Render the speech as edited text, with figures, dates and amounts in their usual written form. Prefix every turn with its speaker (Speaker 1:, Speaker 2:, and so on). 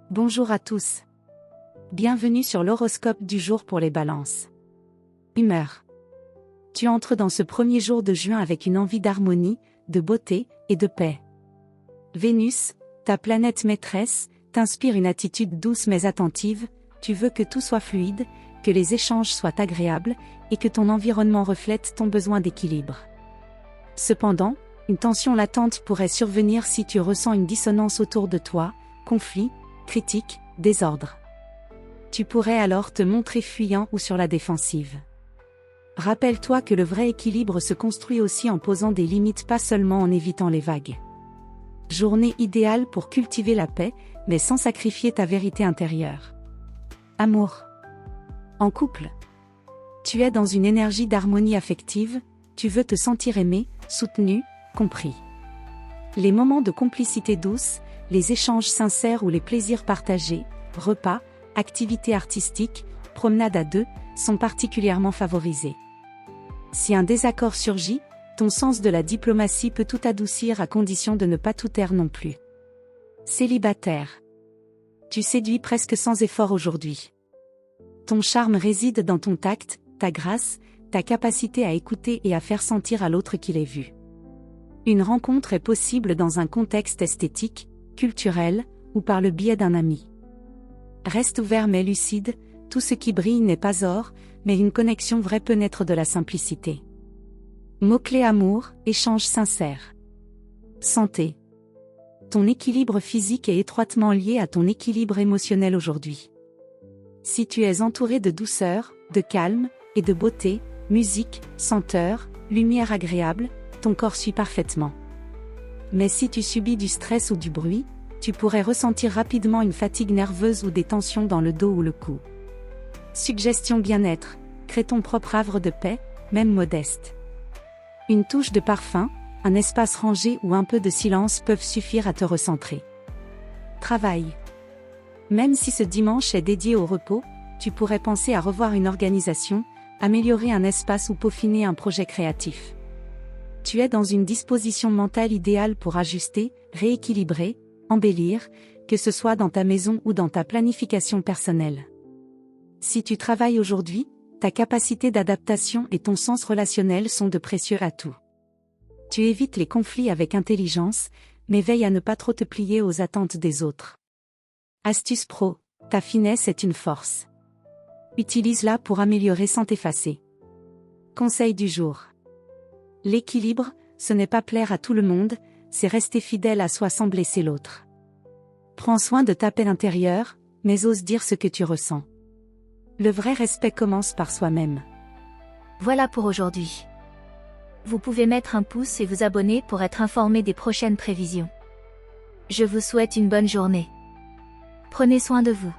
Speaker 1: Bonjour à tous. Bienvenue sur l'horoscope du jour pour les balances. Humeur. Tu entres dans ce premier jour de juin avec une envie d'harmonie, de beauté et de paix. Vénus, ta planète maîtresse, t'inspire une attitude douce mais attentive, tu veux que tout soit fluide, que les échanges soient agréables, et que ton environnement reflète ton besoin d'équilibre. Cependant, une tension latente pourrait survenir si tu ressens une dissonance autour de toi, conflit, critique, désordre. Tu pourrais alors te montrer fuyant ou sur la défensive. Rappelle-toi que le vrai équilibre se construit aussi en posant des limites, pas seulement en évitant les vagues. Journée idéale pour cultiver la paix, mais sans sacrifier ta vérité intérieure. Amour. En couple. Tu es dans une énergie d'harmonie affective, tu veux te sentir aimé, soutenu, compris. Les moments de complicité douce, les échanges sincères ou les plaisirs partagés, repas, activités artistiques, promenades à deux, sont particulièrement favorisés. Si un désaccord surgit, ton sens de la diplomatie peut tout adoucir à condition de ne pas tout taire non plus. Célibataire. Tu séduis presque sans effort aujourd'hui. Ton charme réside dans ton tact, ta grâce, ta capacité à écouter et à faire sentir à l'autre qu'il est vu. Une rencontre est possible dans un contexte esthétique, culturel, ou par le biais d'un ami. Reste ouvert mais lucide, tout ce qui brille n'est pas or, mais une connexion vraie peut naître de la simplicité. Mot-clé amour, échange sincère. Santé. Ton équilibre physique est étroitement lié à ton équilibre émotionnel aujourd'hui. Si tu es entouré de douceur, de calme, et de beauté, musique, senteur, lumière agréable, ton corps suit parfaitement. Mais si tu subis du stress ou du bruit, tu pourrais ressentir rapidement une fatigue nerveuse ou des tensions dans le dos ou le cou. Suggestion bien-être, crée ton propre havre de paix, même modeste. Une touche de parfum, un espace rangé ou un peu de silence peuvent suffire à te recentrer. Travail. Même si ce dimanche est dédié au repos, tu pourrais penser à revoir une organisation, améliorer un espace ou peaufiner un projet créatif. Tu es dans une disposition mentale idéale pour ajuster, rééquilibrer, embellir, que ce soit dans ta maison ou dans ta planification personnelle. Si tu travailles aujourd'hui, ta capacité d'adaptation et ton sens relationnel sont de précieux atouts. Tu évites les conflits avec intelligence, mais veille à ne pas trop te plier aux attentes des autres. Astuce pro, ta finesse est une force. Utilise-la pour améliorer sans t'effacer. Conseil du jour. L'équilibre, ce n'est pas plaire à tout le monde, c'est rester fidèle à soi sans blesser l'autre. Prends soin de ta paix intérieure, mais ose dire ce que tu ressens. Le vrai respect commence par soi-même.
Speaker 2: Voilà pour aujourd'hui. Vous pouvez mettre un pouce et vous abonner pour être informé des prochaines prévisions. Je vous souhaite une bonne journée. Prenez soin de vous.